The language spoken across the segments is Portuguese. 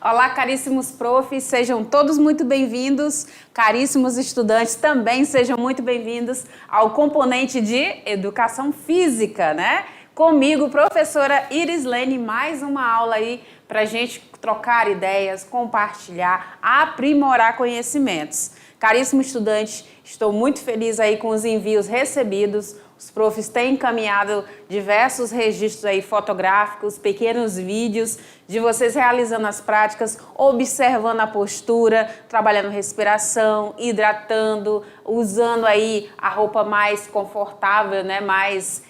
Olá, caríssimos profs, sejam todos muito bem-vindos. Caríssimos estudantes, também sejam muito bem-vindos ao componente de Educação Física, né? Comigo, professora Irislene, mais uma aula aí para a gente trocar ideias, compartilhar, aprimorar conhecimentos. Caríssimo estudante, estou muito feliz aí com os envios recebidos. Os profs têm encaminhado diversos registros aí fotográficos, pequenos vídeos de vocês realizando as práticas, observando a postura, trabalhando respiração, hidratando, usando aí a roupa mais confortável, né, mais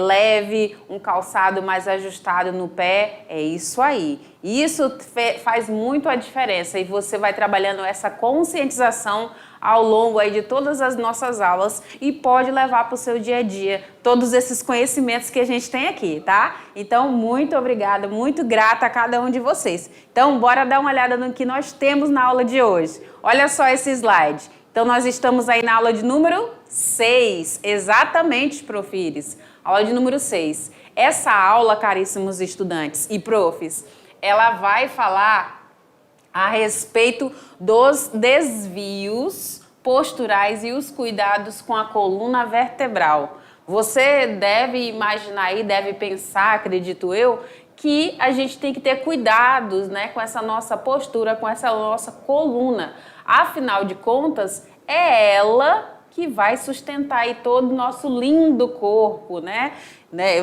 leve, um calçado mais ajustado no pé, é isso aí. Isso faz muito a diferença e você vai trabalhando essa conscientização ao longo aí de todas as nossas aulas e pode levar para o seu dia a dia todos esses conhecimentos que a gente tem aqui, tá? Então, muito obrigada, muito grata a cada um de vocês. Então, bora dar uma olhada no que nós temos na aula de hoje. Olha só esse slide. Então, nós estamos aí na aula de número 6, exatamente, profires. Aula de número 6. Essa aula, caríssimos estudantes e profs, ela vai falar a respeito dos desvios posturais e os cuidados com a coluna vertebral. Você deve imaginar aí, deve pensar, acredito eu, que a gente tem que ter cuidados, né, com essa nossa postura, com essa nossa coluna. Afinal de contas, é ela que vai sustentar aí todo o nosso lindo corpo, né?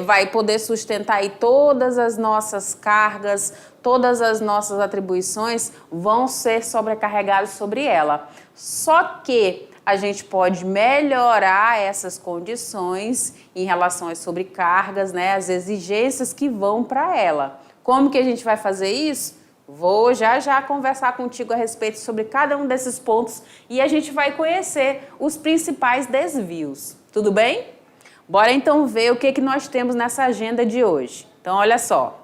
Vai poder sustentar aí todas as nossas cargas, todas as nossas atribuições vão ser sobrecarregadas sobre ela. Só que a gente pode melhorar essas condições em relação às sobrecargas, né? As exigências que vão para ela. Como que a gente vai fazer isso? Vou já conversar contigo a respeito sobre cada um desses pontos e a gente vai conhecer os principais desvios. Tudo bem? Bora então ver o que nós temos nessa agenda de hoje. Então, olha só.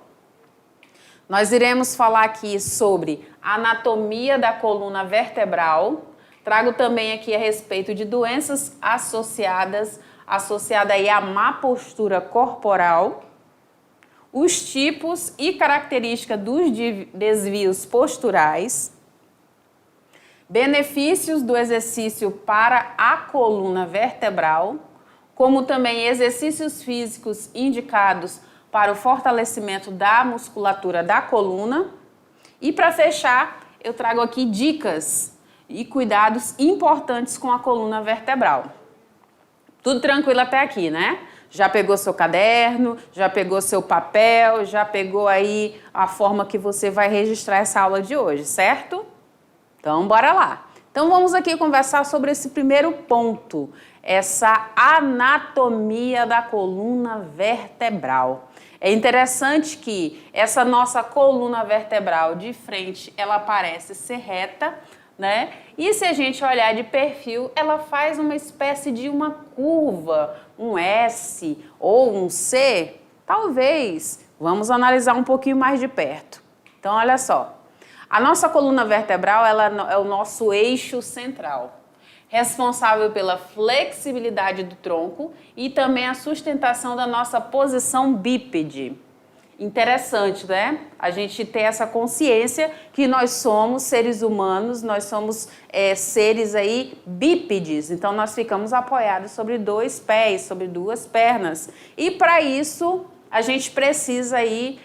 Nós iremos falar aqui sobre a anatomia da coluna vertebral. Trago também aqui a respeito de doenças associada aí à má postura corporal, os tipos e características dos desvios posturais, benefícios do exercício para a coluna vertebral, como também exercícios físicos indicados para o fortalecimento da musculatura da coluna. E para fechar, eu trago aqui dicas e cuidados importantes com a coluna vertebral. Tudo tranquilo até aqui, né? Já pegou seu caderno, já pegou seu papel, já pegou aí a forma que você vai registrar essa aula de hoje, certo? Então, bora lá. Então, vamos aqui conversar sobre esse primeiro ponto, essa anatomia da coluna vertebral. É interessante que essa nossa coluna vertebral de frente, ela parece ser reta, né? E se a gente olhar de perfil, ela faz uma espécie de uma curva, um S ou um C, talvez. Vamos analisar um pouquinho mais de perto. Então, olha só. A nossa coluna vertebral, ela é o nosso eixo central, responsável pela flexibilidade do tronco e também a sustentação da nossa posição bípede. Interessante, né? A gente ter essa consciência que nós somos seres humanos, nós somos seres aí bípedes, então nós ficamos apoiados sobre dois pés, sobre duas pernas. E para isso a gente precisa aí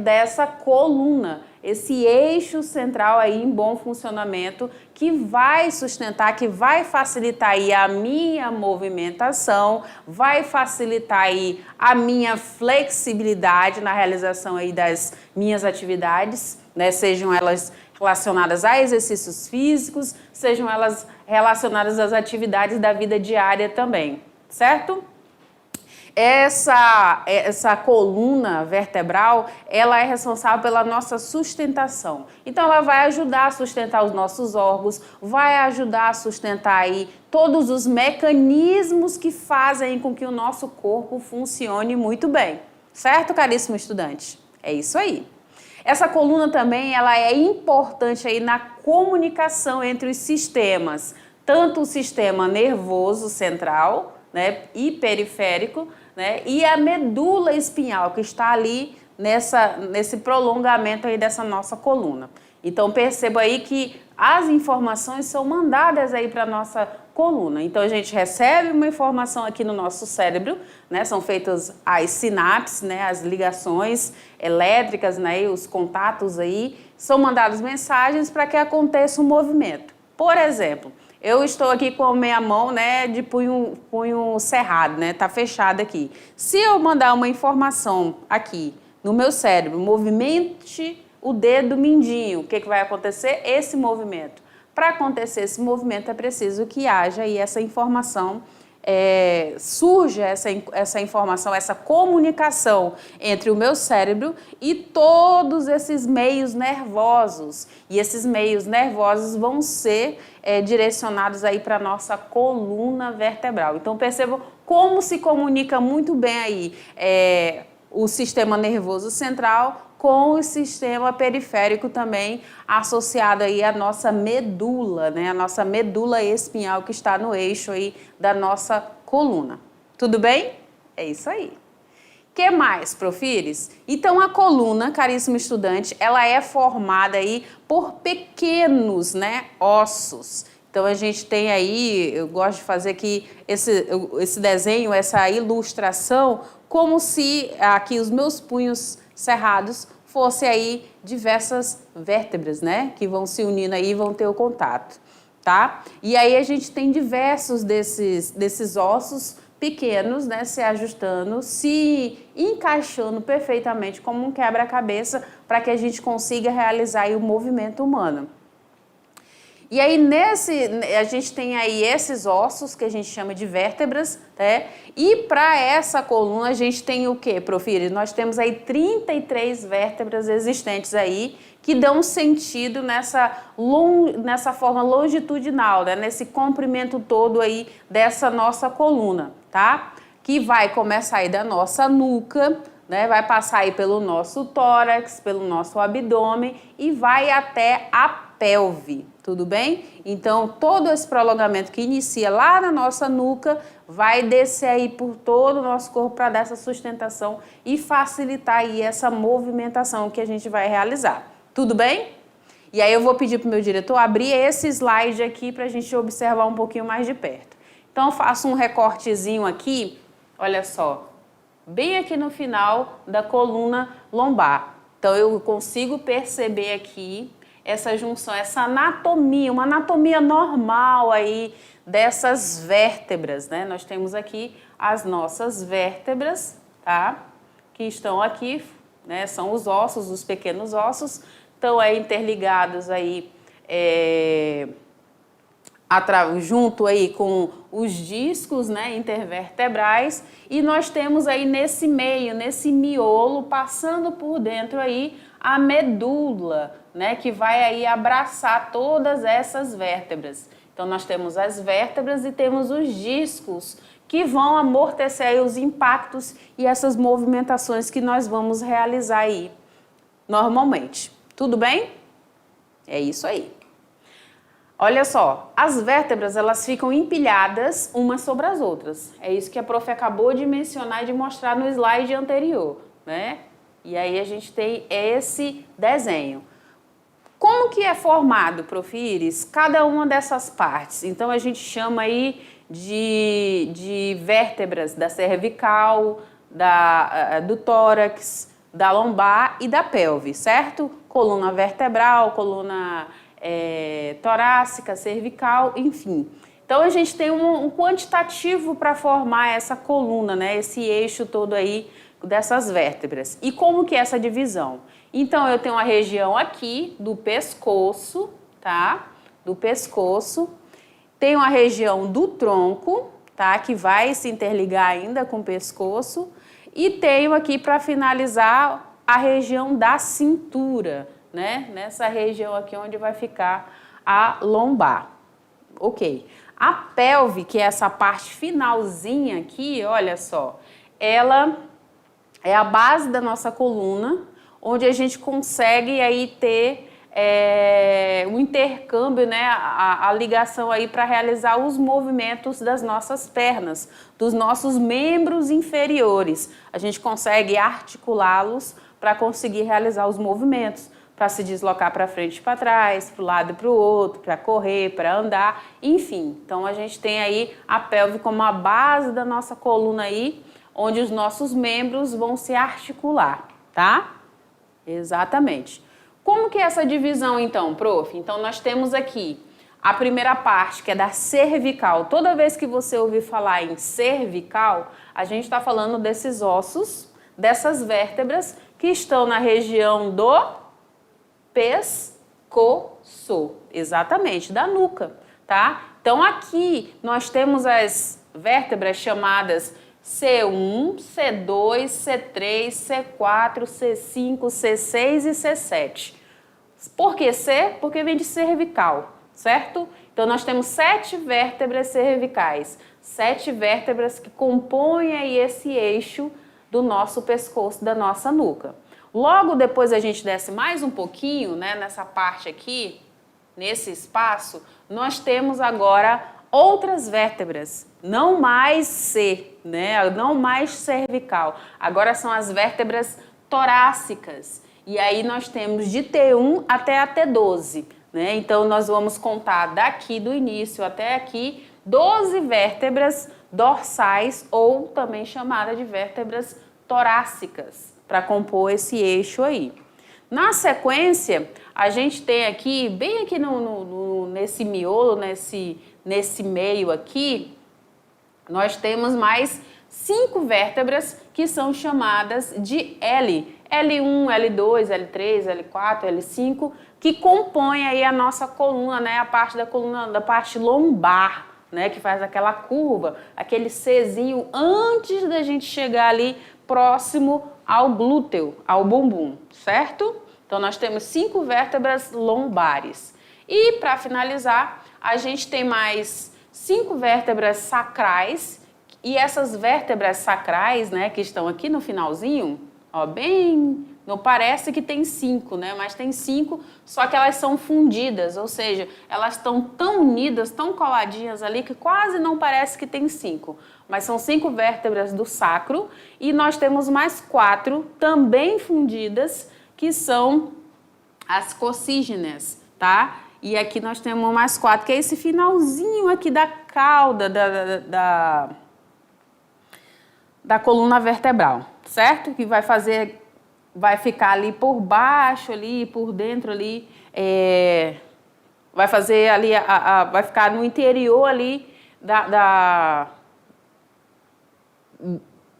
dessa coluna, esse eixo central aí em bom funcionamento que vai sustentar, que vai facilitar aí a minha movimentação, vai facilitar aí a minha flexibilidade na realização aí das minhas atividades, né? Sejam elas relacionadas a exercícios físicos, sejam elas relacionadas às atividades da vida diária também, certo? Essa coluna vertebral, ela é responsável pela nossa sustentação. Então, ela vai ajudar a sustentar os nossos órgãos, vai ajudar a sustentar aí todos os mecanismos que fazem com que o nosso corpo funcione muito bem. Certo, caríssimo estudante? É isso aí. Essa coluna também, ela é importante aí na comunicação entre os sistemas, tanto o sistema nervoso central, né, e periférico, né, e a medula espinhal, que está ali nesse prolongamento aí dessa nossa coluna. Então, perceba aí que as informações são mandadas aí para a nossa coluna. Então, a gente recebe uma informação aqui no nosso cérebro, né? São feitas as sinapses, né? As ligações elétricas, né? E os contatos aí, são mandadas mensagens para que aconteça um movimento. Por exemplo, eu estou aqui com a minha mão, né, de punho cerrado, né? Tá fechada aqui. Se eu mandar uma informação aqui no meu cérebro, movimente o dedo mindinho, o que vai acontecer? Esse movimento. Para acontecer esse movimento é preciso que haja aí essa informação, surja essa informação, essa comunicação entre o meu cérebro e todos esses meios nervosos. E esses meios nervosos vão ser direcionados aí para a nossa coluna vertebral. Então percebam como se comunica muito bem aí o sistema nervoso central com o sistema periférico também associado aí à nossa medula, né? A nossa medula espinhal que está no eixo aí da nossa coluna. Tudo bem? É isso aí. Que mais, Profires? Então, a coluna, caríssimo estudante, ela é formada aí por pequenos, né, ossos. Então, a gente tem aí, eu gosto de fazer aqui esse desenho, essa ilustração, como se aqui os meus punhos cerrados fossem aí diversas vértebras, né, que vão se unindo aí e vão ter o contato, tá? E aí a gente tem diversos desses ossos pequenos, né, se ajustando, se encaixando perfeitamente como um quebra-cabeça para que a gente consiga realizar aí o movimento humano. E aí a gente tem aí esses ossos que a gente chama de vértebras, né? E para essa coluna a gente tem o quê, Profires? Nós temos aí 33 vértebras existentes aí que dão sentido nessa forma longitudinal, né? Nesse comprimento todo aí dessa nossa coluna, tá? Que vai começar aí da nossa nuca, né? Vai passar aí pelo nosso tórax, pelo nosso abdômen e vai até a pelve. Tudo bem? Então, todo esse prolongamento que inicia lá na nossa nuca vai descer aí por todo o nosso corpo para dar essa sustentação e facilitar aí essa movimentação que a gente vai realizar. Tudo bem? E aí eu vou pedir para o meu diretor abrir esse slide aqui para a gente observar um pouquinho mais de perto. Então, eu faço um recortezinho aqui, olha só, bem aqui no final da coluna lombar. Então, eu consigo perceber aqui essa junção, essa anatomia, uma anatomia normal aí dessas vértebras, né? Nós temos aqui as nossas vértebras, tá? Que estão aqui, né? São os ossos, os pequenos ossos, estão aí interligados aí, junto aí com os discos, né, intervertebrais, e nós temos aí nesse meio, nesse miolo, passando por dentro aí a medula, né, que vai aí abraçar todas essas vértebras. Então nós temos as vértebras e temos os discos que vão amortecer aí os impactos e essas movimentações que nós vamos realizar aí normalmente. Tudo bem? É isso aí. Olha só, as vértebras elas ficam empilhadas umas sobre as outras. É isso que a prof acabou de mencionar e de mostrar no slide anterior, né? E aí a gente tem esse desenho. Como que é formado, Profires, cada uma dessas partes? Então a gente chama aí de vértebras da cervical, do tórax, da lombar e da pelve, certo? Coluna vertebral, coluna torácica, cervical, enfim. Então a gente tem um quantitativo para formar essa coluna, né? Esse eixo todo aí dessas vértebras. E como que é essa divisão? Então eu tenho uma região aqui do pescoço, tá? Do pescoço. Tenho a região do tronco, tá? Que vai se interligar ainda com o pescoço. E tenho aqui para finalizar a região da cintura, né? Nessa região aqui onde vai ficar a lombar. Ok. A pelve, que é essa parte finalzinha aqui, olha só, ela é a base da nossa coluna, onde a gente consegue aí ter um intercâmbio, né, a ligação aí para realizar os movimentos das nossas pernas, dos nossos membros inferiores. A gente consegue articulá-los para conseguir realizar os movimentos, para se deslocar para frente e para trás, para o lado e para o outro, para correr, para andar, enfim. Então a gente tem aí a pelve como a base da nossa coluna aí, onde os nossos membros vão se articular, tá? Exatamente. Como que é essa divisão então, prof? Então nós temos aqui a primeira parte, que é da cervical. Toda vez que você ouvir falar em cervical, a gente está falando desses ossos, dessas vértebras que estão na região do pescoço, exatamente, da nuca, tá? Então aqui nós temos as vértebras chamadas C1, C2, C3, C4, C5, C6 e C7. Por que C? Porque vem de cervical, certo? Então nós temos 7 vértebras cervicais, 7 vértebras que compõem aí esse eixo do nosso pescoço, da nossa nuca. Logo depois a gente desce mais um pouquinho, né, nessa parte aqui, nesse espaço, nós temos agora outras vértebras, não mais C, né, não mais cervical. Agora são as vértebras torácicas. E aí nós temos de T1 até a T12, né? Então nós vamos contar daqui do início até aqui 12 vértebras dorsais ou também chamada de vértebras torácicas, para compor esse eixo aí. Na sequência, a gente tem aqui, bem aqui nesse miolo, nesse meio aqui, nós temos mais 5 vértebras que são chamadas de L. L1, L2, L3, L4, L5, que compõem aí a nossa coluna, né? A parte da coluna, da parte lombar, né? Que faz aquela curva, aquele Czinho antes da gente chegar ali próximo ao glúteo, ao bumbum, certo? Então nós temos 5 vértebras lombares. E para finalizar, a gente tem mais 5 vértebras sacrais, e essas vértebras sacrais, né, que estão aqui no finalzinho, ó, bem, não parece que tem 5, né, mas tem 5, só que elas são fundidas, ou seja, elas estão tão unidas, tão coladinhas ali, que quase não parece que tem 5. Mas são 5 vértebras do sacro, e nós temos mais 4 também fundidas, que são as coccígenes, tá? E aqui nós temos mais 4, que é esse finalzinho aqui da cauda da coluna vertebral, certo? Que vai ficar ali por baixo, ali, por dentro ali, vai fazer ali, vai ficar no interior ali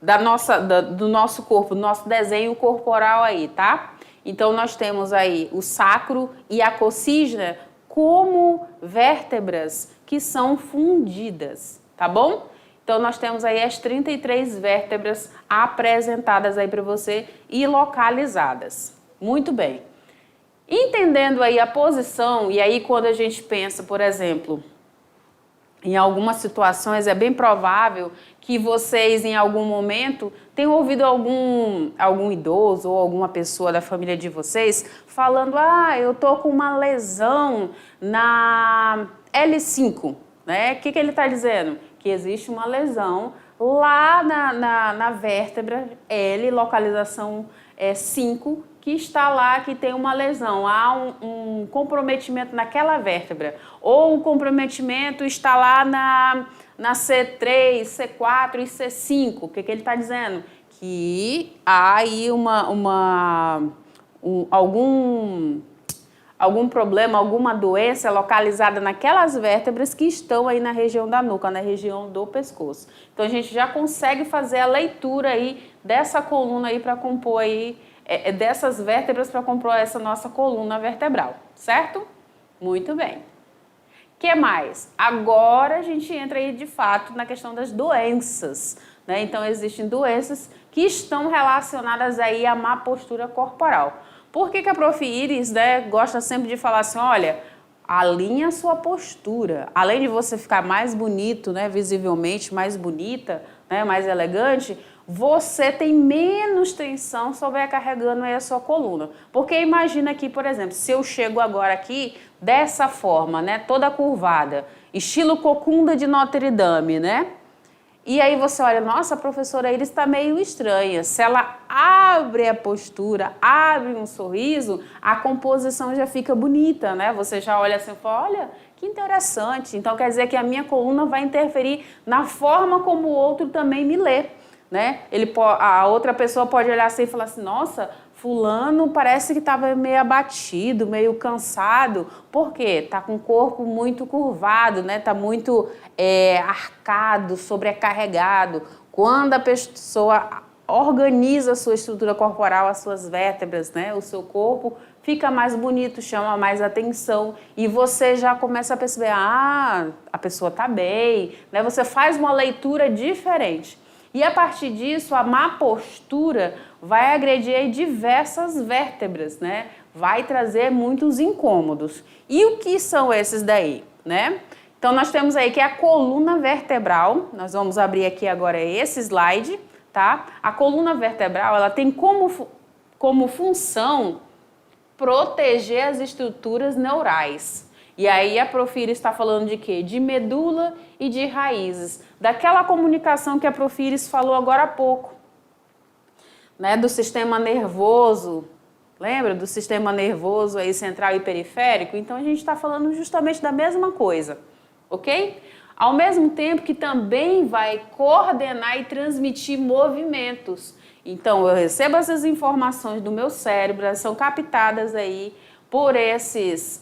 do nosso corpo, do nosso desenho corporal aí, tá? Então nós temos aí o sacro e a coccígena como vértebras que são fundidas, tá bom? Então nós temos aí as 33 vértebras apresentadas aí para você e localizadas. Muito bem. Entendendo aí a posição, e aí quando a gente pensa, por exemplo, em algumas situações é bem provável que vocês em algum momento tenham ouvido algum idoso ou alguma pessoa da família de vocês falando: ah, eu tô com uma lesão na L5, né? O que ele está dizendo? Que existe uma lesão lá na vértebra L, localização 5, que está lá, que tem uma lesão, há um comprometimento naquela vértebra, ou um comprometimento está lá na C3, C4 e C5. O que ele está dizendo? Que há aí algum problema, alguma doença localizada naquelas vértebras que estão aí na região da nuca, na região do pescoço. Então a gente já consegue fazer a leitura aí dessa coluna aí para compor aí, dessas vértebras para compor essa nossa coluna vertebral, certo? Muito bem. O que mais? Agora a gente entra aí de fato na questão das doenças, né? Então existem doenças que estão relacionadas aí à má postura corporal. Por que a Prof. Iris, né, gosta sempre de falar assim, olha, alinha a sua postura. Além de você ficar mais bonito, né, visivelmente, mais bonita, né, mais elegante, você tem menos tensão sobrecarregando aí a sua coluna. Porque imagina aqui, por exemplo, se eu chego agora aqui dessa forma, né, toda curvada, estilo Cocunda de Notre Dame, né? E aí você olha, nossa, a professora Iris está meio estranha. Se ela abre a postura, abre um sorriso, a composição já fica bonita, né? Você já olha assim e fala, olha, que interessante. Então quer dizer que a minha coluna vai interferir na forma como o outro também me lê, né? A outra pessoa pode olhar assim e falar assim, nossa, fulano parece que estava meio abatido, meio cansado. Por quê? Está com o corpo muito curvado, né? Está muito arcado, sobrecarregado. Quando a pessoa organiza a sua estrutura corporal, as suas vértebras, né? O seu corpo fica mais bonito, chama mais atenção e você já começa a perceber, a pessoa está bem, né? Você faz uma leitura diferente. E a partir disso, a má postura vai agredir aí diversas vértebras, né? Vai trazer muitos incômodos. E o que são esses daí, né? Então, nós temos aí que é a coluna vertebral. Nós vamos abrir aqui agora esse slide, tá? A coluna vertebral, ela tem como função proteger as estruturas neurais. E aí a Prof. Iris está falando de quê? De medula e de raízes. Daquela comunicação que a Prof. Iris falou agora há pouco, né? Do sistema nervoso. Lembra do sistema nervoso aí central e periférico? Então a gente está falando justamente da mesma coisa, ok? Ao mesmo tempo que também vai coordenar e transmitir movimentos. Então eu recebo essas informações do meu cérebro, elas são captadas aí por essas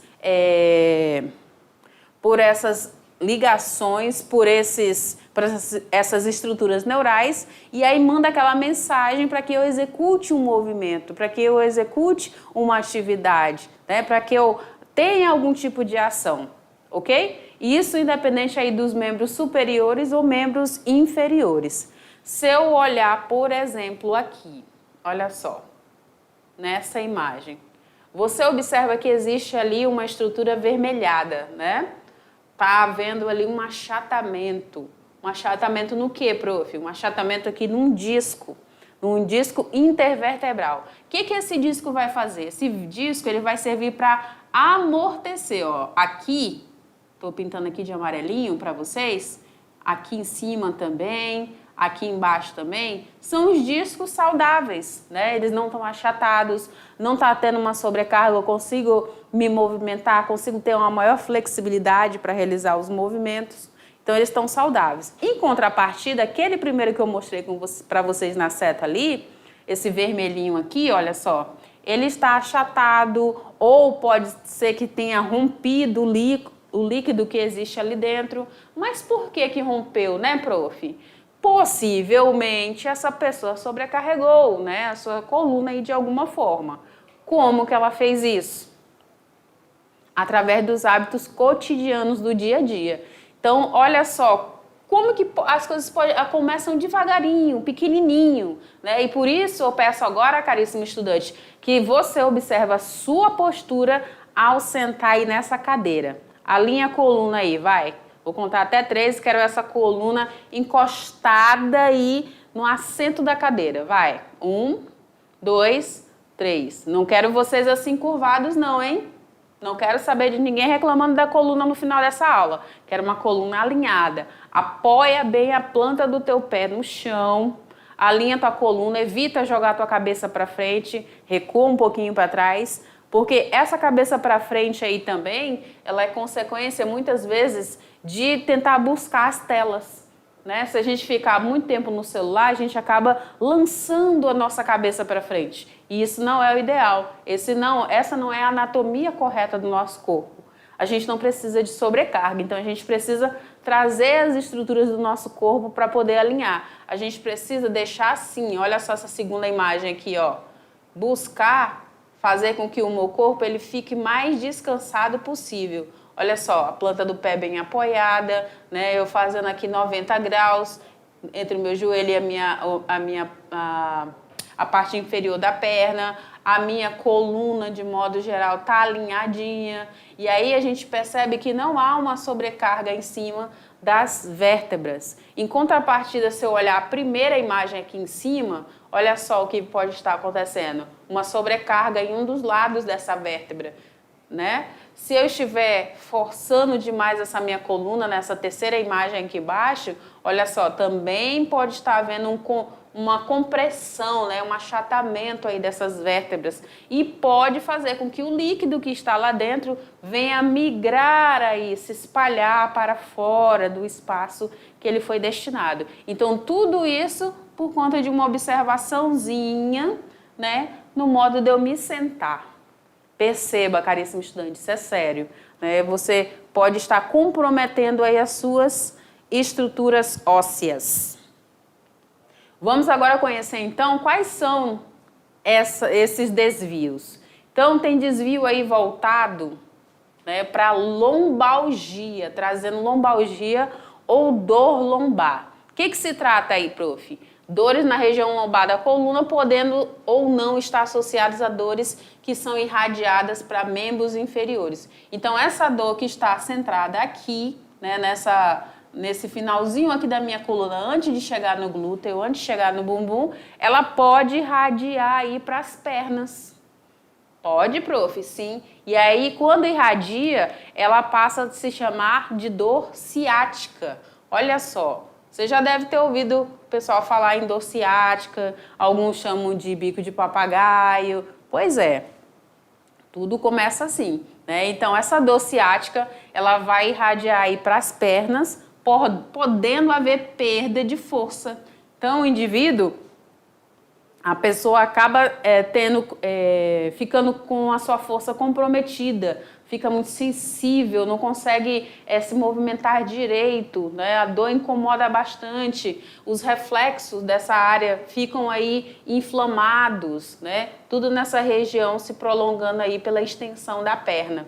ligações, por essas estruturas neurais, e aí manda aquela mensagem para que eu execute um movimento, para que eu execute uma atividade, né? Para que eu tenha algum tipo de ação, ok? Isso independente aí dos membros superiores ou membros inferiores. Se eu olhar, por exemplo, aqui, olha só, nessa imagem, você observa que existe ali uma estrutura avermelhada, né? Tá havendo ali um achatamento. Um achatamento no quê, prof? Um achatamento aqui num disco intervertebral. O que esse disco vai fazer? Esse disco ele vai servir para amortecer, ó. Aqui, estou pintando aqui de amarelinho para vocês, aqui em cima também, aqui embaixo também, são os discos saudáveis, né? Eles não estão achatados, não está tendo uma sobrecarga, eu consigo me movimentar, consigo ter uma maior flexibilidade para realizar os movimentos. Então, eles estão saudáveis. Em contrapartida, aquele primeiro que eu mostrei para vocês na seta ali, esse vermelhinho aqui, olha só, ele está achatado ou pode ser que tenha rompido o líquido que existe ali dentro. Mas por que rompeu, né, prof? Possivelmente essa pessoa sobrecarregou, né, a sua coluna aí de alguma forma. Como que ela fez isso? Através dos hábitos cotidianos do dia a dia. Então, olha só, como que as coisas começam devagarinho, pequenininho, né? E por isso eu peço agora, caríssimo estudante, que você observe a sua postura ao sentar aí nessa cadeira. Alinha a coluna aí, vai. Vou contar até 3, quero essa coluna encostada aí no assento da cadeira. Vai. 1, 2, 3. Não quero vocês assim curvados não, hein? Não quero saber de ninguém reclamando da coluna no final dessa aula. Quero uma coluna alinhada. Apoia bem a planta do teu pé no chão. Alinha tua coluna, evita jogar tua cabeça para frente, recua um pouquinho para trás. Porque essa cabeça para frente aí também, ela é consequência muitas vezes de tentar buscar as telas, né? Se a gente ficar muito tempo no celular, a gente acaba lançando a nossa cabeça para frente. E isso não é o ideal. Essa não é a anatomia correta do nosso corpo. A gente não precisa de sobrecarga, então a gente precisa trazer as estruturas do nosso corpo para poder alinhar. A gente precisa deixar assim, olha só essa segunda imagem aqui, ó. Buscar fazer com que o meu corpo ele fique mais descansado possível. Olha só, a planta do pé bem apoiada, né? Eu fazendo aqui 90 graus entre o meu joelho e a parte inferior da perna, a minha coluna de modo geral tá alinhadinha. E aí a gente percebe que não há uma sobrecarga em cima das vértebras. Em contrapartida, se eu olhar a primeira imagem aqui em cima, olha só o que pode estar acontecendo. Uma sobrecarga em um dos lados dessa vértebra. né? Se eu estiver forçando demais essa minha coluna, nessa terceira imagem aqui embaixo, olha só, também pode estar havendo uma compressão, né? Um achatamento aí dessas vértebras e pode fazer com que o líquido que está lá dentro venha migrar aí, se espalhar para fora do espaço que ele foi destinado. Então, tudo isso por conta de uma observaçãozinha, né? No modo de eu me sentar. Perceba, caríssimo estudante, isso é sério, né? Você pode estar comprometendo aí as suas estruturas ósseas. Vamos agora conhecer, então, quais são esses desvios. Então, tem desvio aí voltado, né, para lombalgia, trazendo lombalgia ou dor lombar. O que se trata aí, prof? Dores na região lombar da coluna, podendo ou não estar associadas a dores que são irradiadas para membros inferiores. Então, essa dor que está centrada aqui, né, nesse finalzinho aqui da minha coluna, antes de chegar no glúteo, antes de chegar no bumbum, ela pode irradiar aí para as pernas. Pode, prof, sim. E aí, quando irradia, ela passa a se chamar de dor ciática. Olha só. Você já deve ter ouvido o pessoal falar em dor ciática, alguns chamam de bico de papagaio. Pois é, tudo começa assim, né? Então, essa dor ciática, ela vai irradiar aí para as pernas, podendo haver perda de força. Então, o indivíduo, a pessoa acaba ficando com a sua força comprometida, fica muito sensível, não consegue se movimentar direito, né? A dor incomoda bastante, os reflexos dessa área ficam aí inflamados, né? Tudo nessa região se prolongando aí pela extensão da perna,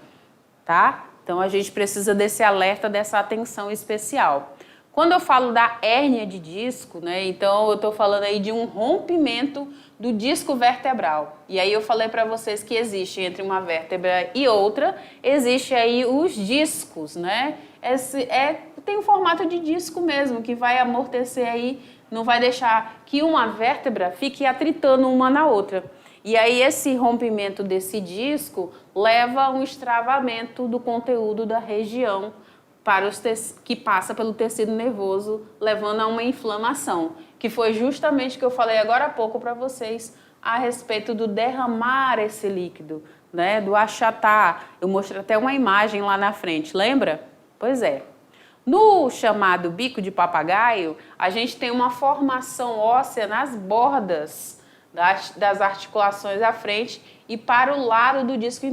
tá? Então a gente precisa desse alerta, dessa atenção especial. Quando eu falo da hérnia de disco, né, então eu estou falando aí de um rompimento do disco vertebral. E aí eu falei para vocês que existe entre uma vértebra e outra, existe aí os discos, né? Tem um formato de disco mesmo, que vai amortecer aí, não vai deixar que uma vértebra fique atritando uma na outra. E aí esse rompimento desse disco leva a um extravamento do conteúdo da região que passa pelo tecido nervoso, levando a uma inflamação, que foi justamente o que eu falei agora há pouco para vocês a respeito do derramar esse líquido, né, do achatar. Eu mostrei até uma imagem lá na frente, lembra? Pois é. No chamado bico de papagaio, a gente tem uma formação óssea nas bordas das articulações à frente e para o lado do disco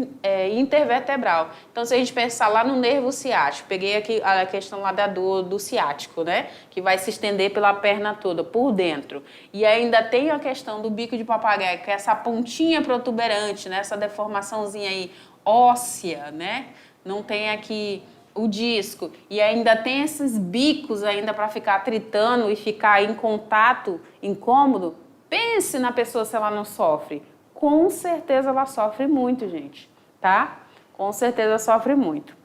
intervertebral. Então, se a gente pensar lá no nervo ciático, peguei aqui a questão lá da dor do ciático, né? Que vai se estender pela perna toda, por dentro. E ainda tem a questão do bico de papagaio, que é essa pontinha protuberante, né? Essa deformaçãozinha aí óssea, né? Não tem aqui o disco. E ainda tem esses bicos ainda para ficar tritando e ficar em contato incômodo. Pense na pessoa se ela não sofre. Com certeza ela sofre muito, gente, tá? Com certeza sofre muito.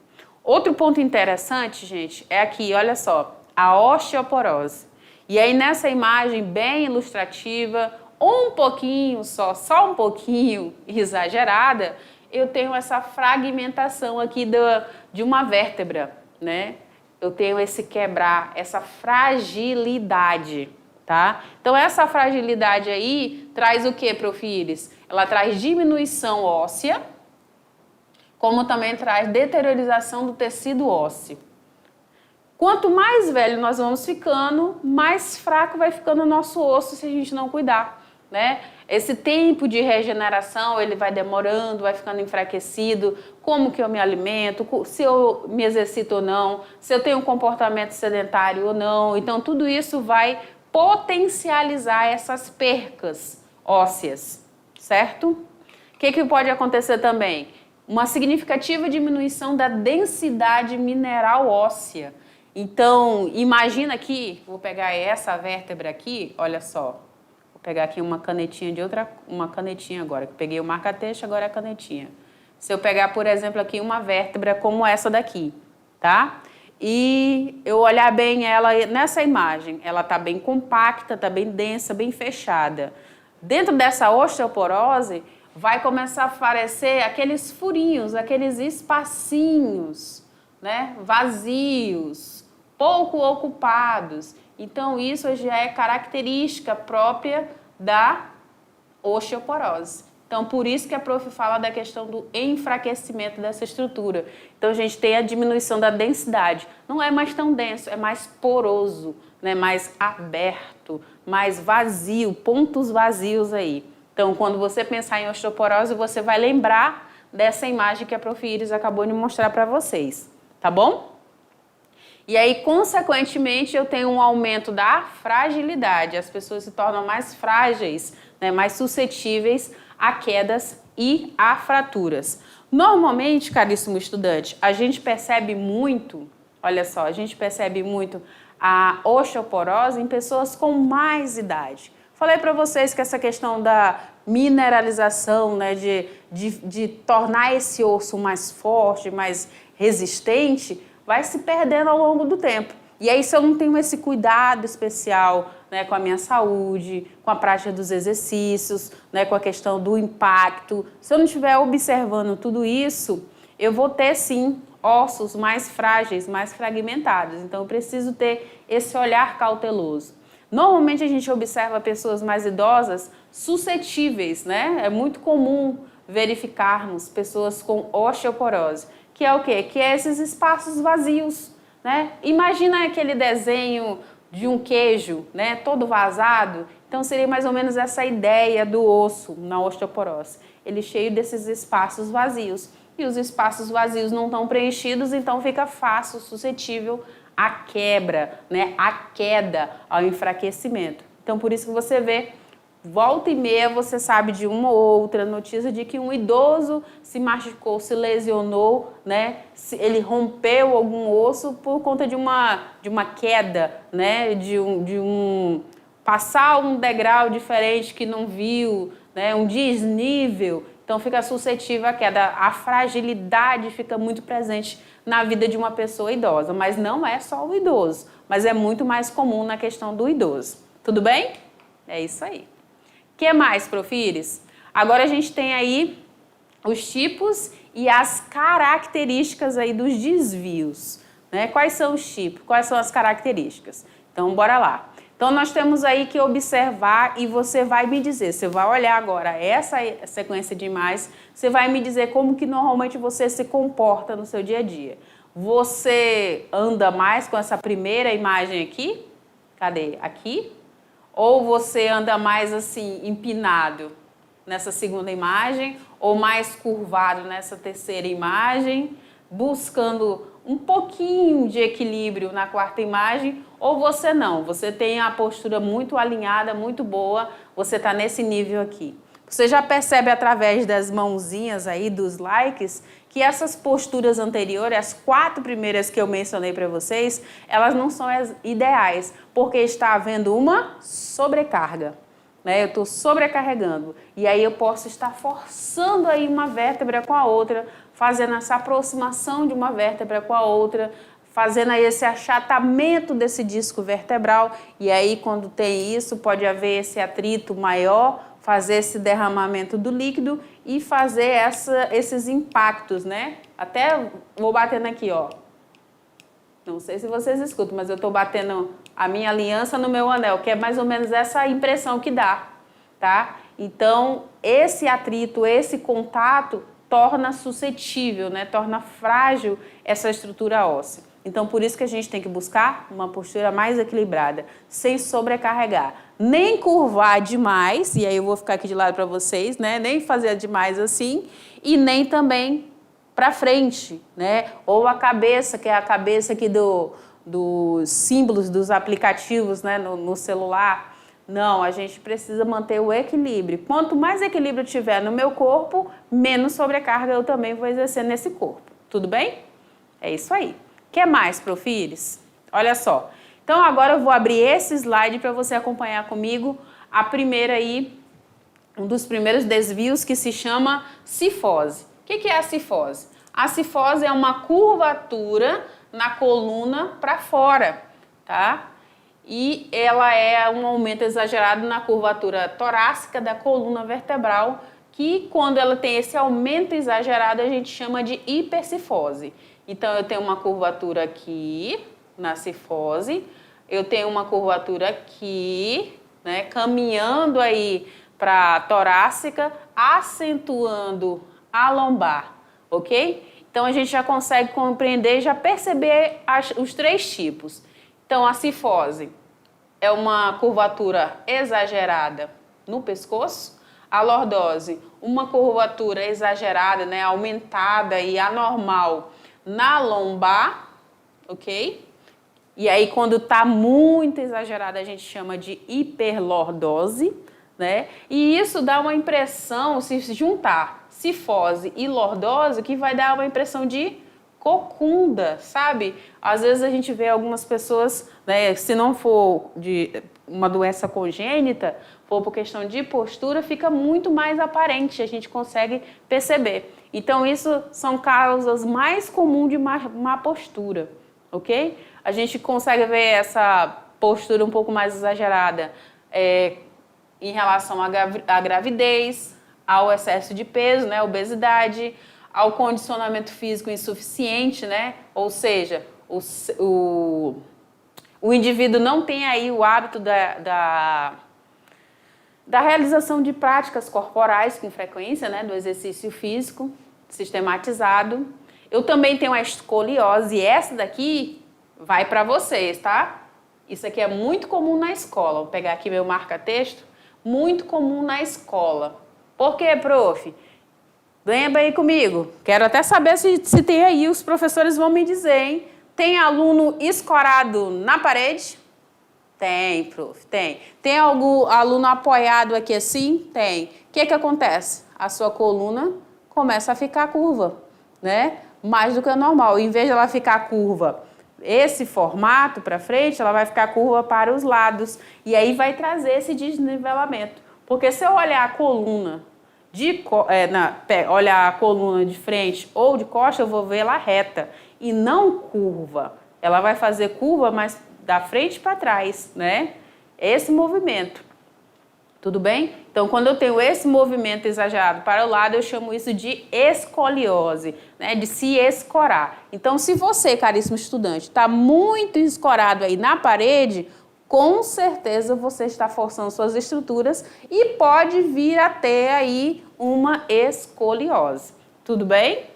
Outro ponto interessante, gente, é aqui, olha só, a osteoporose. E aí nessa imagem bem ilustrativa, um pouquinho só um pouquinho exagerada, eu tenho essa fragmentação aqui de uma vértebra, né? Eu tenho esse quebrar, essa fragilidade. Tá? Então, essa fragilidade aí traz o que, Prof. Iris? Ela traz diminuição óssea, como também traz deteriorização do tecido ósseo. Quanto mais velho nós vamos ficando, mais fraco vai ficando o nosso osso se a gente não cuidar, né? Esse tempo de regeneração, ele vai demorando, vai ficando enfraquecido, como que eu me alimento, se eu me exercito ou não, se eu tenho um comportamento sedentário ou não. Então, tudo isso vai potencializar essas percas ósseas, certo? O que pode acontecer também? Uma significativa diminuição da densidade mineral óssea. Então, imagina aqui, vou pegar essa vértebra aqui, olha só. Vou pegar aqui uma canetinha uma canetinha agora, que peguei o marca-texto, agora é a canetinha. Se eu pegar, por exemplo, aqui uma vértebra como essa daqui, tá? E eu olhar bem ela nessa imagem, ela está bem compacta, está bem densa, bem fechada. Dentro dessa osteoporose, vai começar a aparecer aqueles furinhos, aqueles espacinhos, né, vazios, pouco ocupados. Então, isso já é característica própria da osteoporose. Então, por isso que a prof fala da questão do enfraquecimento dessa estrutura. Então, a gente tem a diminuição da densidade. Não é mais tão denso, é mais poroso, né? Mais aberto, mais vazio, pontos vazios aí. Então, quando você pensar em osteoporose, você vai lembrar dessa imagem que a prof Iris acabou de mostrar para vocês, tá bom? E aí, consequentemente, eu tenho um aumento da fragilidade. As pessoas se tornam mais frágeis, né, mais suscetíveis a quedas e a fraturas. Normalmente, caríssimo estudante, a gente percebe muito, olha só, a gente percebe muito a osteoporose em pessoas com mais idade. Falei para vocês que essa questão da mineralização, né, de tornar esse osso mais forte, mais resistente, vai se perdendo ao longo do tempo. E aí, se eu não tenho esse cuidado especial, né, com a minha saúde, com a prática dos exercícios, né, com a questão do impacto, se eu não estiver observando tudo isso, eu vou ter, sim, ossos mais frágeis, mais fragmentados. Então, eu preciso ter esse olhar cauteloso. Normalmente, a gente observa pessoas mais idosas suscetíveis, né? É muito comum verificarmos pessoas com osteoporose, que é o quê? Que é esses espaços vazios, né? Imagina aquele desenho de um queijo, né, todo vazado. Então, seria mais ou menos essa ideia do osso na osteoporose. Ele cheio desses espaços vazios. E os espaços vazios não estão preenchidos, então fica fácil, suscetível à quebra, né, à queda, ao enfraquecimento. Então, por isso que você vê, volta e meia você sabe de uma ou outra notícia de que um idoso se machucou, se lesionou, né? Ele rompeu algum osso por conta de uma queda, né? Passar um degrau diferente que não viu, né? Um desnível. Então fica suscetível à queda. A fragilidade fica muito presente na vida de uma pessoa idosa, mas não é só o idoso, mas é muito mais comum na questão do idoso. Tudo bem? É isso aí. O que mais, prof. Iris? Agora a gente tem aí os tipos e as características aí dos desvios, né? Quais são os tipos? Quais são as características? Então, bora lá. Então, nós temos aí que observar e você vai me dizer, você vai olhar agora essa sequência de imagens, você vai me dizer como que normalmente você se comporta no seu dia a dia. Você anda mais com essa primeira imagem aqui? Cadê? Aqui? Ou você anda mais assim, empinado nessa segunda imagem, ou mais curvado nessa terceira imagem, buscando um pouquinho de equilíbrio na quarta imagem, ou você não, você tem a postura muito alinhada, muito boa, você está nesse nível aqui. Você já percebe através das mãozinhas aí, dos likes, que essas posturas anteriores, as 4 primeiras que eu mencionei para vocês, elas não são as ideais, porque está havendo uma sobrecarga, né? Eu estou sobrecarregando, e aí eu posso estar forçando aí uma vértebra com a outra, fazendo essa aproximação de uma vértebra com a outra, fazendo aí esse achatamento desse disco vertebral, e aí quando tem isso, pode haver esse atrito maior, fazer esse derramamento do líquido e fazer esses impactos, né? Até vou batendo aqui, ó. Não sei se vocês escutam, mas eu tô batendo a minha aliança no meu anel, que é mais ou menos essa impressão que dá, tá? Então, esse atrito, esse contato torna suscetível, né? Torna frágil essa estrutura óssea. Então, por isso que a gente tem que buscar uma postura mais equilibrada, sem sobrecarregar. Nem curvar demais, e aí eu vou ficar aqui de lado para vocês, né? Nem fazer demais assim, e nem também para frente, né? Ou a cabeça, que é a cabeça aqui dos símbolos dos aplicativos, né? No celular. Não, a gente precisa manter o equilíbrio. Quanto mais equilíbrio tiver no meu corpo, menos sobrecarga eu também vou exercer nesse corpo. Tudo bem? É isso aí. O que mais, prof. Iris? Olha só. Então, agora eu vou abrir esse slide para você acompanhar comigo a primeira aí, um dos primeiros desvios que se chama cifose. O que é a cifose? A cifose é uma curvatura na coluna para fora, tá? E ela é um aumento exagerado na curvatura torácica da coluna vertebral, que quando ela tem esse aumento exagerado, a gente chama de hipercifose. Então, eu tenho uma curvatura aqui na cifose, eu tenho uma curvatura aqui, né, caminhando aí para a torácica, acentuando a lombar, ok? Então, a gente já consegue compreender, já perceber os três tipos. Então, a cifose é uma curvatura exagerada no pescoço, a lordose, uma curvatura exagerada, né, aumentada e anormal na lombar, ok? E aí, quando está muito exagerada, a gente chama de hiperlordose, né? E isso dá uma impressão, se juntar cifose e lordose, que vai dar uma impressão de cocunda, sabe? Às vezes a gente vê algumas pessoas, né, se não for de uma doença congênita, for por questão de postura, fica muito mais aparente, a gente consegue perceber. Então, isso são causas mais comuns de má postura, ok? A gente consegue ver essa postura um pouco mais exagerada em relação à gravidez, ao excesso de peso, né, obesidade, ao condicionamento físico insuficiente, né? Ou seja, o indivíduo não tem aí o hábito da realização de práticas corporais com frequência, né? Do exercício físico sistematizado. Eu também tenho a escoliose, e essa daqui vai para vocês, tá? Isso aqui é muito comum na escola. Vou pegar aqui meu marca-texto. Muito comum na escola. Por quê, prof? Lembra aí comigo. Quero até saber se tem aí, os professores vão me dizer, hein? Tem aluno escorado na parede? Tem, prof, tem. Tem algum aluno apoiado aqui assim? Tem. O que acontece? A sua coluna começa a ficar curva, né? Mais do que o normal. Em vez de ela ficar curva esse formato para frente, ela vai ficar curva para os lados. E aí vai trazer esse desnivelamento. Porque se eu olhar a coluna olhar a coluna de frente ou de costa, eu vou ver ela reta e não curva. Ela vai fazer curva, mas da frente para trás, né? Esse movimento. Tudo bem? Então, quando eu tenho esse movimento exagerado para o lado, eu chamo isso de escoliose, né? De se escorar. Então, se você, caríssimo estudante, está muito escorado aí na parede, com certeza você está forçando suas estruturas e pode vir a ter aí uma escoliose. Tudo bem?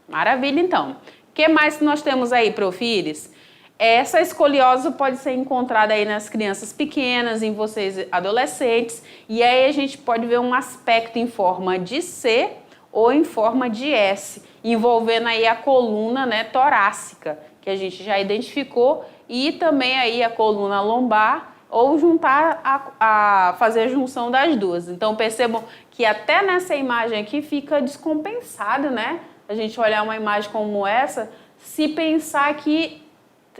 Maravilha, então. O que mais que nós temos aí, profires? Essa escoliose pode ser encontrada aí nas crianças pequenas, em vocês adolescentes, e aí a gente pode ver um aspecto em forma de C ou em forma de S, envolvendo aí a coluna, né, torácica, que a gente já identificou, e também aí a coluna lombar, ou juntar a fazer a junção das duas. Então percebam que até nessa imagem aqui fica descompensado, né? A gente olhar uma imagem como essa, se pensar que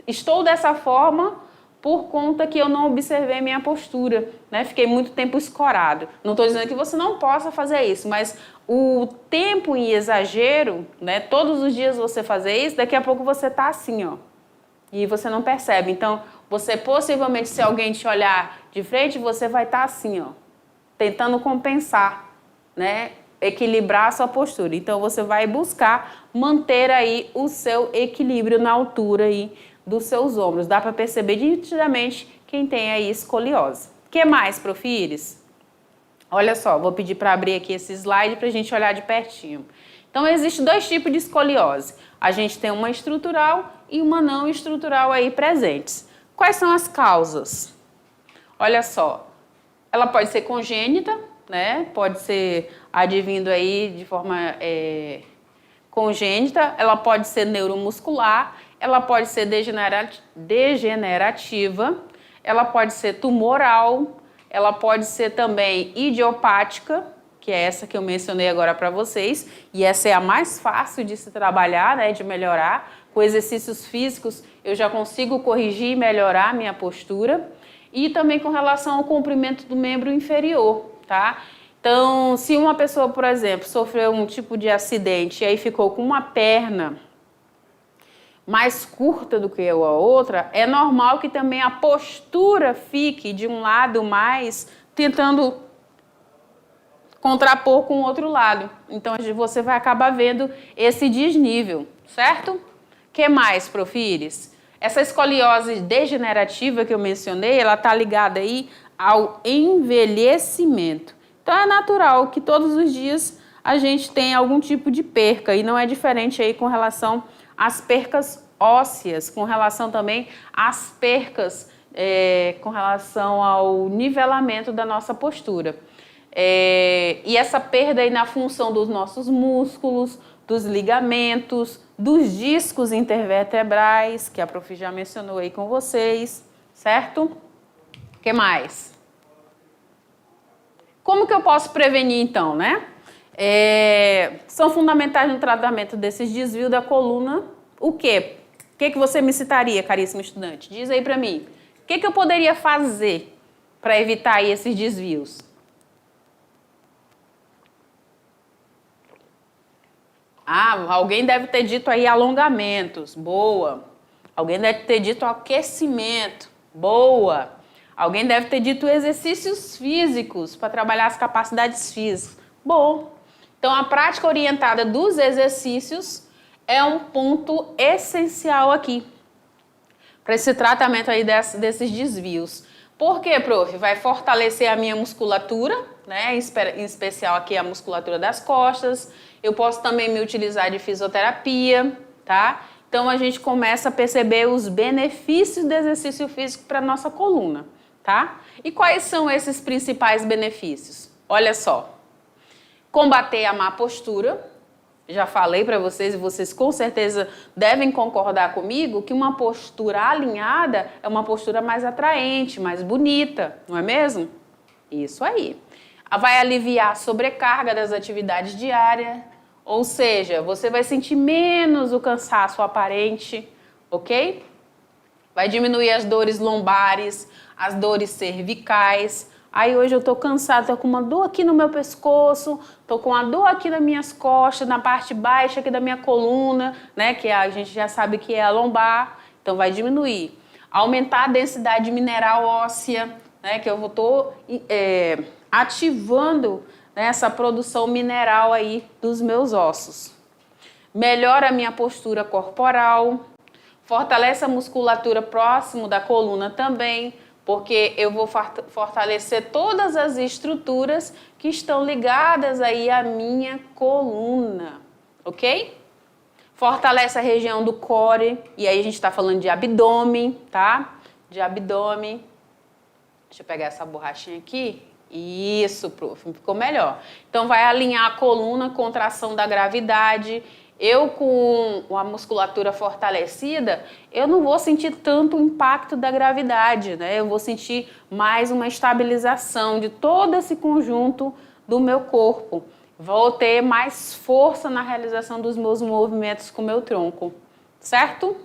estou dessa forma por conta que eu não observei minha postura, né? Fiquei muito tempo escorado. Não estou dizendo que você não possa fazer isso, mas o tempo em exagero, né? Todos os dias você fazer isso, daqui a pouco você está assim, ó. E você não percebe. Então, você possivelmente, se alguém te olhar de frente, você vai estar assim, ó, tentando compensar, né? Equilibrar a sua postura. Então, você vai buscar manter aí o seu equilíbrio na altura aí dos seus ombros. Dá para perceber nitidamente quem tem aí escoliose. O que mais, profires? Olha só, vou pedir para abrir aqui esse slide para a gente olhar de pertinho. Então, existem dois tipos de escoliose. A gente tem uma estrutural e uma não estrutural aí presentes. Quais são as causas? Olha só, ela pode ser congênita, né? Pode ser advindo aí de forma congênita, ela pode ser neuromuscular, ela pode ser degenerativa, ela pode ser tumoral, ela pode ser também idiopática, que é essa que eu mencionei agora para vocês, e essa é a mais fácil de se trabalhar, né, de melhorar. Com exercícios físicos eu já consigo corrigir e melhorar a minha postura. E também com relação ao comprimento do membro inferior, tá? Então, se uma pessoa, por exemplo, sofreu um tipo de acidente e aí ficou com uma perna mais curta do que a outra, é normal que também a postura fique de um lado mais tentando contrapor com o outro lado. Então, você vai acabar vendo esse desnível, certo? O que mais, Profires? Essa escoliose degenerativa que eu mencionei, ela está ligada aí ao envelhecimento. Então, é natural que todos os dias a gente tenha algum tipo de perca, e não é diferente aí com relação às percas ósseas, com relação também às percas com relação ao nivelamento da nossa postura. E essa perda aí na função dos nossos músculos, dos ligamentos, dos discos intervertebrais, que a Prof já mencionou aí com vocês, certo? O que mais? Como que eu posso prevenir então, né? São fundamentais no tratamento desses desvios da coluna o quê? O que você me citaria, caríssimo estudante? Diz aí para mim. O que eu poderia fazer para evitar aí esses desvios? Alguém deve ter dito aí alongamentos. Boa. Alguém deve ter dito aquecimento. Boa. Alguém deve ter dito exercícios físicos para trabalhar as capacidades físicas. Bom. Então, a prática orientada dos exercícios é um ponto essencial aqui para esse tratamento aí desses desvios. Por quê, prof? Vai fortalecer a minha musculatura, né? Em especial aqui a musculatura das costas. Eu posso também me utilizar de fisioterapia, tá? Então, a gente começa a perceber os benefícios do exercício físico para a nossa coluna, tá? E quais são esses principais benefícios? Olha só. Combater a má postura. Já falei para vocês, e vocês com certeza devem concordar comigo, que uma postura alinhada é uma postura mais atraente, mais bonita, não é mesmo? Isso aí. Vai aliviar a sobrecarga das atividades diárias, ou seja, você vai sentir menos o cansaço aparente, ok? Vai diminuir as dores lombares, as dores cervicais. Aí hoje eu tô cansada, tô com uma dor aqui no meu pescoço, tô com uma dor aqui nas minhas costas, na parte baixa aqui da minha coluna, né? Que a gente já sabe que é a lombar, então vai diminuir. Aumentar a densidade mineral óssea, né? Que eu tô ativando, né, essa produção mineral aí dos meus ossos. Melhora a minha postura corporal, fortalece a musculatura próximo da coluna também, porque eu vou fortalecer todas as estruturas que estão ligadas aí à minha coluna, ok? Fortalece a região do core, e aí a gente está falando de abdômen, tá? De abdômen. Deixa eu pegar essa borrachinha aqui. Isso, prof, ficou melhor. Então, vai alinhar a coluna, contração da gravidade. Eu, com a musculatura fortalecida, eu não vou sentir tanto o impacto da gravidade, né? Eu vou sentir mais uma estabilização de todo esse conjunto do meu corpo. Vou ter mais força na realização dos meus movimentos com o meu tronco, certo?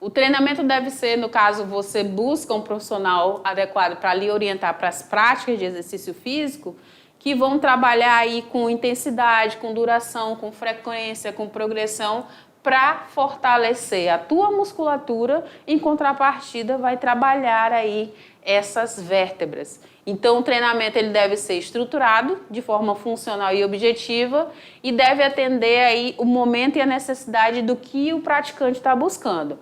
O treinamento deve ser, no caso, você busca um profissional adequado para lhe orientar para as práticas de exercício físico, que vão trabalhar aí com intensidade, com duração, com frequência, com progressão, para fortalecer a tua musculatura, em contrapartida vai trabalhar aí essas vértebras. Então o treinamento ele deve ser estruturado de forma funcional e objetiva e deve atender aí o momento e a necessidade do que o praticante está buscando.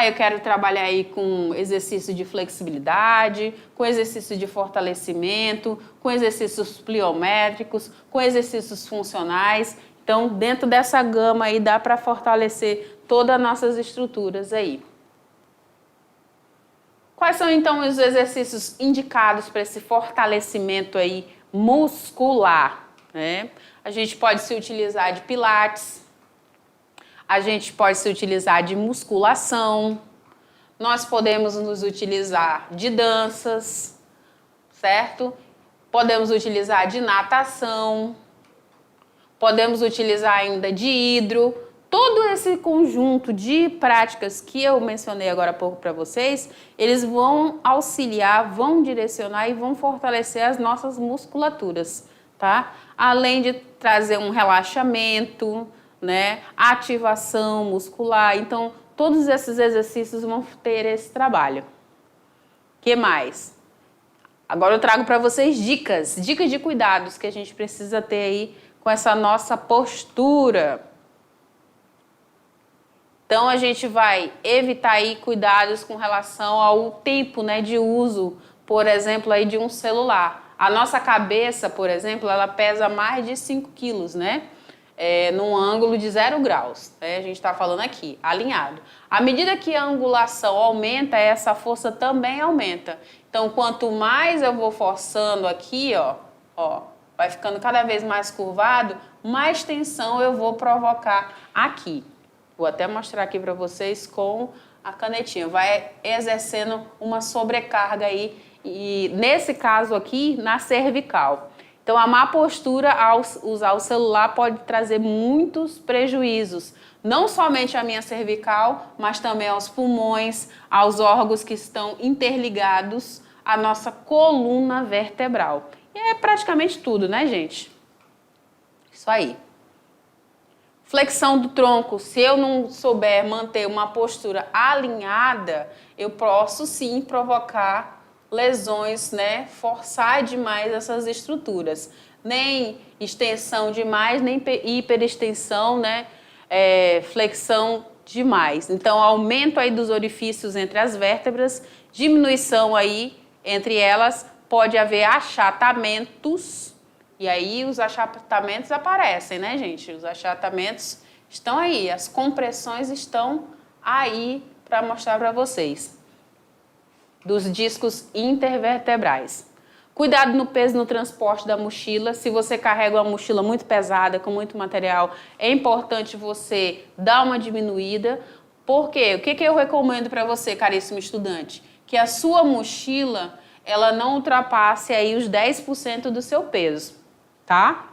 Eu quero trabalhar aí com exercício de flexibilidade, com exercício de fortalecimento, com exercícios pliométricos, com exercícios funcionais. Então, dentro dessa gama aí, dá para fortalecer todas as nossas estruturas aí. Quais são, então, os exercícios indicados para esse fortalecimento aí muscular, né? A gente pode se utilizar de pilates. A gente pode se utilizar de musculação, nós podemos nos utilizar de danças, certo? Podemos utilizar de natação, podemos utilizar ainda de hidro. Todo esse conjunto de práticas que eu mencionei agora há pouco para vocês, eles vão auxiliar, vão direcionar e vão fortalecer as nossas musculaturas, tá? Além de trazer um relaxamento, né, ativação muscular. Então, todos esses exercícios vão ter esse trabalho. O que mais? Agora eu trago para vocês dicas de cuidados que a gente precisa ter aí com essa nossa postura. Então a gente vai evitar aí cuidados com relação ao tempo, né, de uso, por exemplo, aí de um celular. A nossa cabeça, por exemplo, ela pesa mais de 5 quilos, né? Num ângulo de 0 graus, né? A gente está falando aqui, alinhado. À medida que a angulação aumenta, essa força também aumenta. Então, quanto mais eu vou forçando aqui, ó, vai ficando cada vez mais curvado, mais tensão eu vou provocar aqui. Vou até mostrar aqui para vocês com a canetinha. Vai exercendo uma sobrecarga aí, e nesse caso aqui, na cervical. Então, a má postura ao usar o celular pode trazer muitos prejuízos, não somente à minha cervical, mas também aos pulmões, aos órgãos que estão interligados à nossa coluna vertebral. E é praticamente tudo, né, gente? Isso aí. Flexão do tronco. Se eu não souber manter uma postura alinhada, eu posso sim provocar lesões, né? Forçar demais essas estruturas. Nem extensão demais, nem hiperextensão, né? Flexão demais. Então, aumento aí dos orifícios entre as vértebras, diminuição aí entre elas, pode haver achatamentos, e aí os achatamentos aparecem, né, gente? Os achatamentos estão aí, as compressões estão aí para mostrar para vocês. Dos discos intervertebrais. Cuidado no peso no transporte da mochila. Se você carrega uma mochila muito pesada, com muito material, é importante você dar uma diminuída. Por quê? O que eu recomendo para você, caríssimo estudante? Que a sua mochila, ela não ultrapasse aí os 10% do seu peso, tá?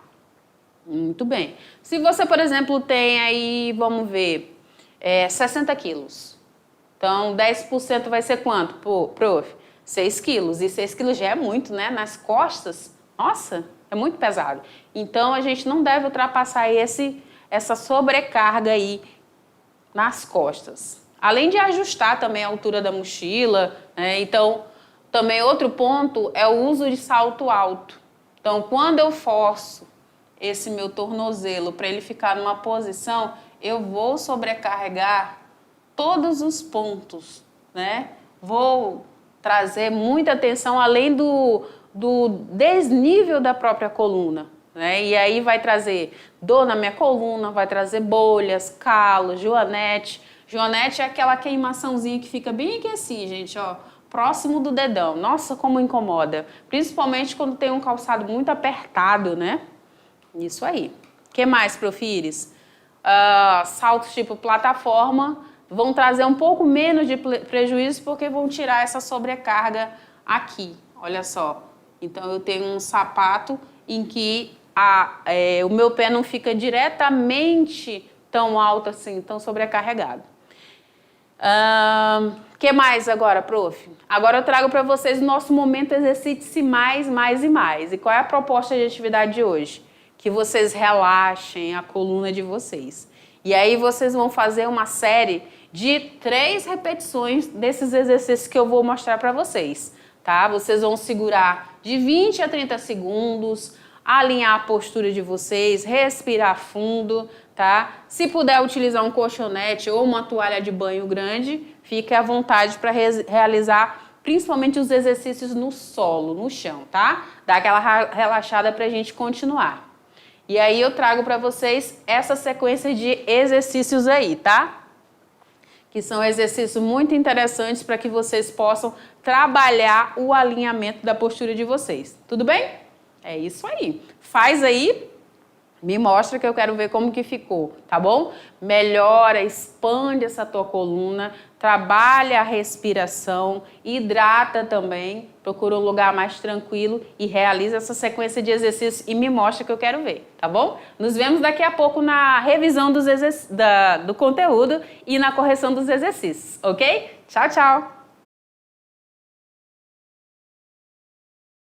Muito bem. Se você, por exemplo, tem aí, vamos ver, 60 quilos. Então, 10% vai ser quanto, prof? 6 quilos. E 6 quilos já é muito, né? Nas costas, nossa, é muito pesado. Então, a gente não deve ultrapassar essa sobrecarga aí nas costas. Além de ajustar também a altura da mochila, né? Então, também outro ponto é o uso de salto alto. Então, quando eu forço esse meu tornozelo para ele ficar numa posição, eu vou sobrecarregar todos os pontos, né? Vou trazer muita atenção além do desnível da própria coluna, né? E aí vai trazer dor na minha coluna, vai trazer bolhas, calos, joanete. Joanete é aquela queimaçãozinha que fica bem aqui assim, gente, ó, próximo do dedão. Nossa, como incomoda. Principalmente quando tem um calçado muito apertado, né? Isso aí. O que mais, profires? Saltos tipo plataforma vão trazer um pouco menos de prejuízo porque vão tirar essa sobrecarga aqui. Olha só. Então, eu tenho um sapato em que o meu pé não fica diretamente tão alto assim, tão sobrecarregado. Que mais agora, prof? Agora eu trago para vocês o nosso momento exercite-se mais, mais e mais. E qual é a proposta de atividade de hoje? Que vocês relaxem a coluna de vocês. E aí vocês vão fazer uma série de 3 repetições desses exercícios que eu vou mostrar para vocês, tá? Vocês vão segurar de 20 a 30 segundos, alinhar a postura de vocês, respirar fundo, tá? Se puder utilizar um colchonete ou uma toalha de banho grande, fique à vontade para realizar principalmente os exercícios no solo, no chão, tá? Dá aquela relaxada para a gente continuar. E aí eu trago para vocês essa sequência de exercícios aí, tá? Que são exercícios muito interessantes para que vocês possam trabalhar o alinhamento da postura de vocês. Tudo bem? É isso aí. Faz aí, me mostra que eu quero ver como que ficou, tá bom? Melhora, expande essa tua coluna, trabalha a respiração, hidrata também, procura um lugar mais tranquilo e realiza essa sequência de exercícios e me mostra que eu quero ver, tá bom? Nos vemos daqui a pouco na revisão do conteúdo e na correção dos exercícios, ok? Tchau, tchau!